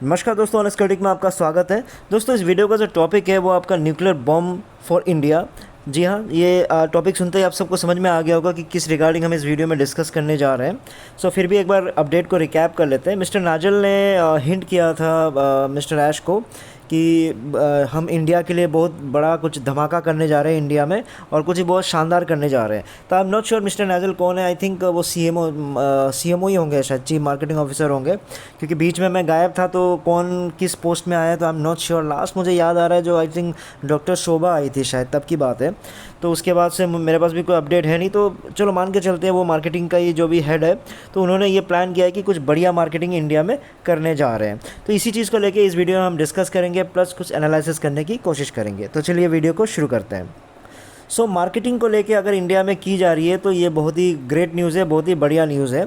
नमस्कार दोस्तों, honest critic में आपका स्वागत है। दोस्तों, इस वीडियो का जो टॉपिक है वो आपका न्यूक्लियर बॉम्ब फॉर इंडिया। जी हाँ, ये टॉपिक सुनते ही आप सबको समझ में आ गया होगा कि किस रिगार्डिंग हम इस वीडियो में डिस्कस करने जा रहे हैं। सो फिर भी एक बार अपडेट को रिकैप कर लेते हैं। मिस्टर नाजल ने हिंट किया था मिस्टर ऐश को कि हम इंडिया के लिए बहुत बड़ा कुछ धमाका करने जा रहे हैं इंडिया में, और कुछ ही बहुत शानदार करने जा रहे हैं। तो I am not sure mister नाजल कौन है। आई थिंक वो सीएमओ ही होंगे, शायद चीफ मार्केटिंग ऑफिसर होंगे, क्योंकि बीच में मैं गायब था तो कौन किस पोस्ट में आया है तो I am not sure. Last मुझे याद आ रहा है जो आई थिंक डॉक्टर शोभा आई थी शायद, तब की बात है। तो उसके बाद से मेरे पास भी कोई अपडेट है नहीं, तो चलो मान के चलते हैं वो मार्केटिंग का ये जो भी हेड है, तो उन्होंने ये प्लान किया है कि कुछ बढ़िया मार्केटिंग इंडिया में करने जा रहे हैं। तो इसी चीज़ को लेके इस वीडियो में हम डिस्कस करेंगे, प्लस कुछ एनालिसिस करने की कोशिश करेंगे। तो चलिए वीडियो को शुरू करते हैं। सो मार्केटिंग को लेके अगर इंडिया में की जा रही है तो ये बहुत ही ग्रेट न्यूज़ है, बहुत ही बढ़िया न्यूज़ है।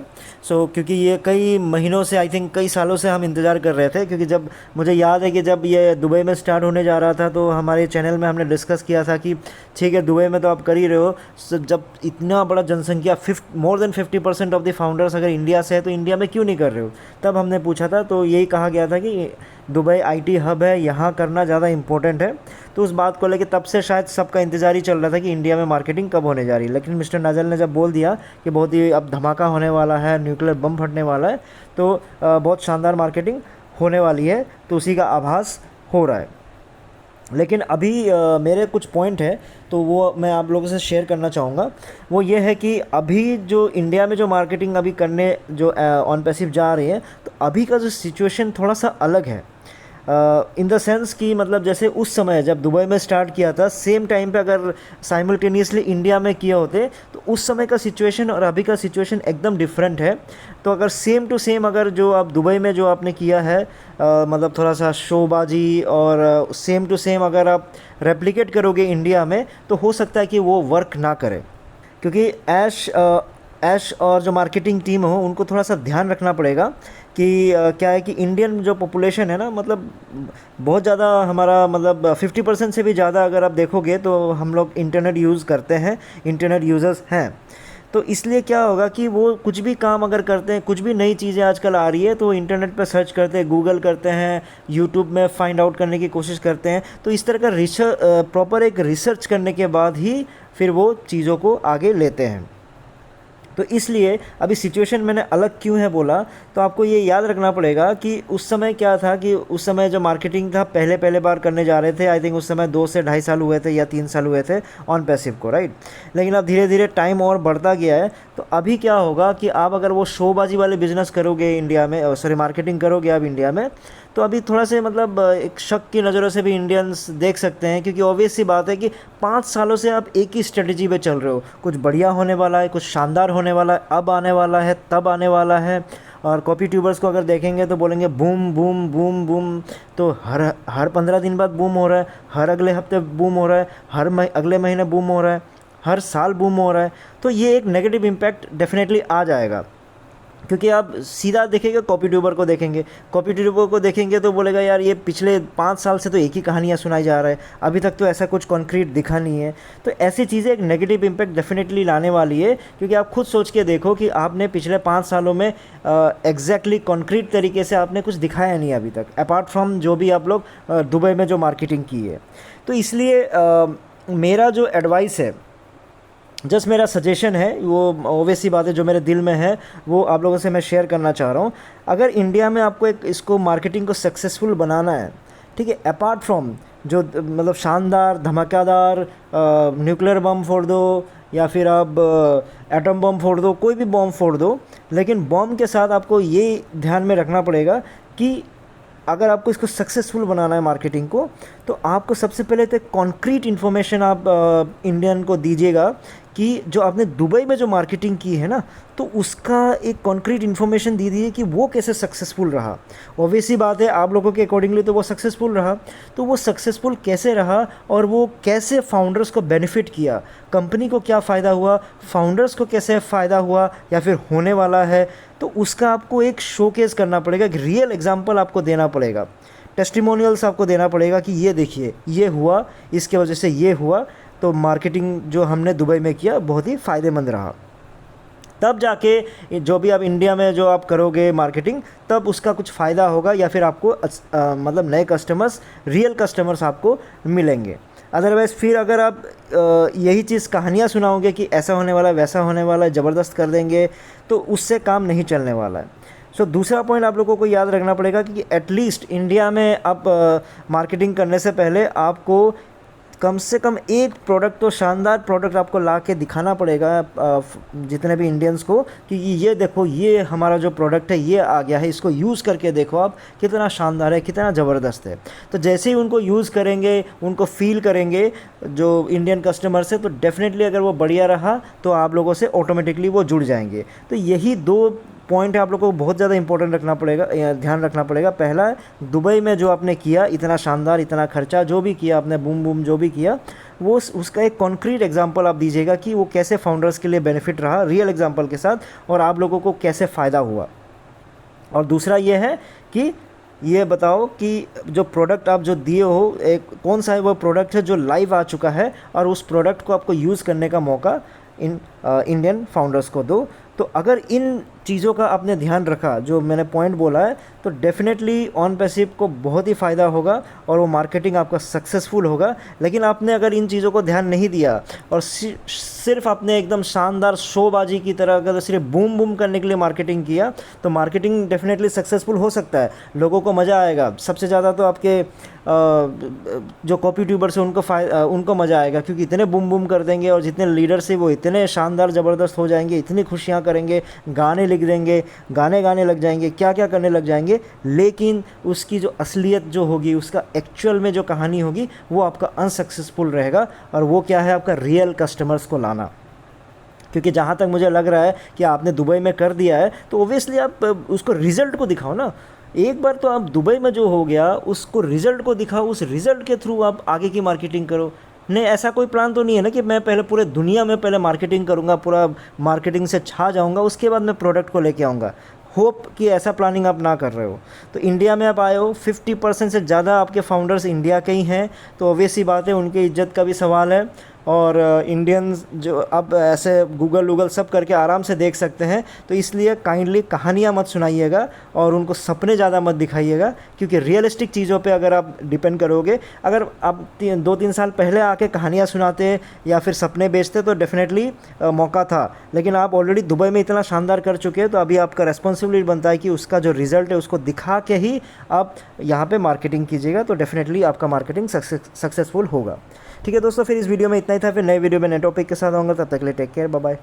क्योंकि ये कई महीनों से, आई थिंक कई सालों से हम इंतज़ार कर रहे थे, क्योंकि जब मुझे याद है कि जब ये दुबई में स्टार्ट होने जा रहा था तो हमारे चैनल में हमने डिस्कस किया था कि ठीक है, दुबई में तो आप कर ही रहे हो, जब इतना बड़ा जनसंख्या more than 50% of the founders अगर इंडिया से है तो इंडिया में क्यों नहीं कर रहे हो। तब हमने पूछा था, तो यही कहा गया था कि दुबई आईटी हब है, यहाँ करना ज़्यादा इम्पोर्टेंट है। तो उस बात को लेकर तब से शायद सबका इंतज़ार ही चल रहा था कि इंडिया में मार्केटिंग कब होने जा रही है। लेकिन मिस्टर नाजल ने जब बोल दिया कि बहुत ही अब धमाका होने वाला है, न्यूक्लियर बम फटने वाला है, तो बहुत शानदार मार्केटिंग होने वाली है, तो उसी का आभास हो रहा है। लेकिन अभी मेरे कुछ पॉइंट है तो वो मैं आप लोगों से शेयर करना चाहूँगा। वो ये है कि अभी जो इंडिया में जो मार्केटिंग अभी करने जो ऑन पैसिव जा रही है, तो अभी का जो सिचुएशन थोड़ा सा अलग है। इन द सेंस कि मतलब जैसे उस समय जब दुबई में स्टार्ट किया था, सेम टाइम पे अगर साइमल्टेनियसली इंडिया में किए होते तो उस समय का सिचुएशन और अभी का सिचुएशन एकदम डिफरेंट है। तो अगर सेम टू सेम अगर जो आप दुबई में जो आपने किया है, मतलब थोड़ा सा शोबाजी और सेम टू सेम अगर आप रेप्लिकेट करोगे इंडिया में, तो हो सकता है कि वो वर्क ना करे। क्योंकि ऐश और जो मार्केटिंग टीम हो उनको थोड़ा सा ध्यान रखना पड़ेगा कि क्या है कि इंडियन जो पॉपुलेशन है ना, मतलब बहुत ज़्यादा हमारा, मतलब 50% से भी ज़्यादा अगर आप देखोगे तो हम लोग इंटरनेट यूज़ करते हैं, इंटरनेट यूज़र्स हैं। तो इसलिए क्या होगा कि वो कुछ भी काम अगर करते हैं, कुछ भी नई चीज़ें आजकल आ रही है तो इंटरनेट पर सर्च करते हैं, गूगल करते हैं, यूट्यूब में फाइंड आउट करने की कोशिश करते हैं। तो इस तरह का प्रॉपर एक रिसर्च करने के बाद ही फिर वो चीज़ों को आगे लेते हैं। तो इसलिए अभी सिचुएशन मैंने अलग क्यों है बोला, तो आपको ये याद रखना पड़ेगा कि उस समय क्या था कि उस समय जो मार्केटिंग था पहले बार करने जा रहे थे। आई थिंक उस समय 2 से ढाई साल हुए थे या 3 साल हुए थे ऑन पैसिव को, राइट। लेकिन अब धीरे धीरे टाइम और बढ़ता गया है। तो अभी क्या होगा कि आप अगर वो शोबाजी वाले बिजनेस करोगे इंडिया में, सॉरी मार्केटिंग करोगे आप इंडिया में, तो अभी थोड़ा से मतलब एक शक की नज़रों से भी इंडियंस देख सकते हैं। क्योंकि ऑब्वियस सी बात है कि 5 सालों से आप एक ही स्ट्रेटजी पे चल रहे हो, कुछ बढ़िया होने वाला है, कुछ शानदार होने वाला है, अब आने वाला है, तब आने वाला है। और कॉपी ट्यूबर्स को अगर देखेंगे तो बोलेंगे बूम बूम बूम बूम। तो हर 15 दिन बाद बूम हो रहा है, हर अगले हफ्ते बूम हो रहा है, अगले महीने बूम हो रहा है, हर साल बूम हो रहा है। तो ये एक नेगेटिव इम्पैक्ट डेफिनेटली आ जाएगा। क्योंकि आप सीधा देखेंगे, कॉपी ट्यूबर को देखेंगे तो बोलेगा यार ये पिछले 5 साल से तो एक ही कहानियाँ सुनाई जा रहा है, अभी तक तो ऐसा कुछ कॉन्क्रीट दिखा नहीं है। तो ऐसी चीज़ें एक नेगेटिव इम्पैक्ट डेफिनेटली लाने वाली है। क्योंकि आप खुद सोच के देखो कि आपने पिछले 5 सालों में एग्जैक्टली कॉन्क्रीट तरीके से आपने कुछ दिखाया नहीं अभी तक, अपार्ट फ्रॉम जो भी आप लोग दुबई में जो मार्केटिंग की है। तो इसलिए मेरा जो एडवाइस है, जस्ट मेरा सजेशन है, वो ओवैसी बात है जो मेरे दिल में है, वो आप लोगों से मैं शेयर करना चाह रहा हूँ। अगर इंडिया में आपको इसको मार्केटिंग को सक्सेसफुल बनाना है, ठीक है, अपार्ट फ्रॉम जो मतलब शानदार धमाकेदार न्यूक्लियर बम फोड़ दो या फिर आप एटम बम फोड़ दो, कोई भी बम फोड़ दो, लेकिन बम के साथ आपको ये ध्यान में रखना पड़ेगा कि अगर आपको इसको सक्सेसफुल बनाना है मार्केटिंग को, तो आपको सबसे पहले तो कॉन्क्रीट इन्फॉर्मेशन आप इंडियन को दीजिएगा कि जो आपने दुबई में जो मार्केटिंग की है ना, तो उसका एक कॉन्क्रीट इन्फॉर्मेशन दे दीजिए कि वो कैसे सक्सेसफुल रहा। ऑब्वियसली बात है आप लोगों के अकॉर्डिंगली तो वो सक्सेसफुल रहा, तो वो सक्सेसफुल कैसे रहा और वो कैसे फाउंडर्स को बेनिफिट किया, कंपनी को क्या फ़ायदा हुआ, फाउंडर्स को कैसे फ़ायदा हुआ या फिर होने वाला है, तो उसका आपको एक शोकेस करना पड़ेगा, एक रियल एग्जाम्पल आपको देना पड़ेगा, टेस्टिमोनियल्स आपको देना पड़ेगा कि ये देखिए ये हुआ, इसके वजह से ये हुआ। तो मार्केटिंग जो हमने दुबई में किया बहुत ही फ़ायदेमंद रहा। तब जाके जो भी आप इंडिया में जो आप करोगे मार्केटिंग, तब उसका कुछ फ़ायदा होगा या फिर आपको मतलब नए कस्टमर्स, रियल कस्टमर्स आपको मिलेंगे। अदरवाइज़ फिर अगर आप यही चीज़ कहानियाँ सुनाओगे कि ऐसा होने वाला है, वैसा होने वाला है, ज़बरदस्त कर देंगे, तो उससे काम नहीं चलने वाला है। सो दूसरा पॉइंट आप लोगों को याद रखना पड़ेगा कि एटलीस्ट इंडिया में आप मार्केटिंग करने से पहले आपको कम से कम एक प्रोडक्ट, तो शानदार प्रोडक्ट आपको ला के दिखाना पड़ेगा जितने भी इंडियंस को कि ये देखो, ये हमारा जो प्रोडक्ट है ये आ गया है, इसको यूज़ करके देखो आप, कितना शानदार है, कितना ज़बरदस्त है। तो जैसे ही उनको यूज़ करेंगे, उनको फील करेंगे जो इंडियन कस्टमर्स है, तो डेफिनेटली अगर वो बढ़िया रहा तो आप लोगों से ऑटोमेटिकली वो जुड़ जाएंगे। तो यही दो पॉइंट है आप लोगों को बहुत ज़्यादा इंपॉर्टेंट रखना पड़ेगा, ध्यान रखना पड़ेगा। पहला, दुबई में जो आपने किया, इतना शानदार, इतना खर्चा जो भी किया आपने, बूम बूम जो भी किया, वो उसका एक कॉन्क्रीट एग्जांपल आप दीजिएगा कि वो कैसे फाउंडर्स के लिए बेनिफिट रहा, रियल एग्जांपल के साथ, और आप लोगों को कैसे फ़ायदा हुआ। और दूसरा ये है कि ये बताओ कि जो प्रोडक्ट आप जो दिए हो, एक कौन सा है वो प्रोडक्ट है जो लाइव आ चुका है, और उस प्रोडक्ट को आपको यूज़ करने का मौका इंडियन फाउंडर्स को दो। तो अगर इन चीज़ों का आपने ध्यान रखा, जो मैंने पॉइंट बोला है, तो डेफिनेटली ऑन पैसिव को बहुत ही फ़ायदा होगा और वो मार्केटिंग आपका सक्सेसफुल होगा। लेकिन आपने अगर इन चीज़ों को ध्यान नहीं दिया और सिर्फ आपने एकदम शानदार शोबाजी की तरह अगर सिर्फ बूम बूम करने के लिए मार्केटिंग किया, तो मार्केटिंग डेफिनेटली सक्सेसफुल हो सकता है, लोगों को मज़ा आएगा। सबसे ज़्यादा तो आपके जो कॉपी ट्यूबर्स हैं उनको मज़ा आएगा, क्योंकि इतने बूम बूम कर देंगे, और जितने लीडर्स हैं वो इतने शानदार ज़बरदस्त हो जाएंगे, इतनी खुशियाँ करेंगे, गाने लिख देंगे, गाने गाने लग जाएंगे, क्या क्या करने लग जाएंगे। लेकिन उसकी जो असलियत जो होगी, उसका एक्चुअल में जो कहानी होगी, वो आपका अनसक्सेसफुल रहेगा। और वो क्या है, आपका रियल कस्टमर्स को लाना। क्योंकि जहाँ तक मुझे लग रहा है कि आपने दुबई में कर दिया है, तो ओबियसली आप उसको रिज़ल्ट को दिखाओ ना। एक बार तो आप दुबई में जो हो गया उसको रिज़ल्ट को दिखाओ, उस रिज़ल्ट के थ्रू आप आगे की मार्केटिंग करो। नहीं, ऐसा कोई प्लान तो नहीं है ना कि मैं पहले पूरे दुनिया में पहले मार्केटिंग करूँगा, पूरा मार्केटिंग से छा जाऊँगा, उसके बाद मैं प्रोडक्ट को लेके आऊँगा। होप कि ऐसा प्लानिंग आप ना कर रहे हो। तो इंडिया में आप आए हो, 50% से ज़्यादा आपके फाउंडर्स इंडिया के ही हैं, तो ऑब्वियस सी बात है उनकी इज्जत का भी सवाल है। और इंडियंस जो अब ऐसे गूगल सब करके आराम से देख सकते हैं, तो इसलिए काइंडली कहानियाँ मत सुनाइएगा और उनको सपने ज़्यादा मत दिखाइएगा, क्योंकि रियलिस्टिक चीज़ों पे अगर आप डिपेंड करोगे, अगर आप 2-3 साल पहले आके कहानियाँ सुनाते या फिर सपने बेचते तो डेफिनेटली मौका था। लेकिन आप ऑलरेडी दुबई में इतना शानदार कर चुके हैं, तो अभी आपका रेस्पॉन्सिबिलिटी बनता है कि उसका जो रिज़ल्ट है उसको दिखा के ही आप यहाँ पर मार्केटिंग कीजिएगा, तो डेफिनेटली आपका मार्केटिंग सक्सेसफुल होगा। ठीक है दोस्तों, फिर इस वीडियो में इतना ही था। फिर नए वीडियो में नए टॉपिक के साथ आऊँगा, तब तक के लिए टेक केयर, बाय बाय।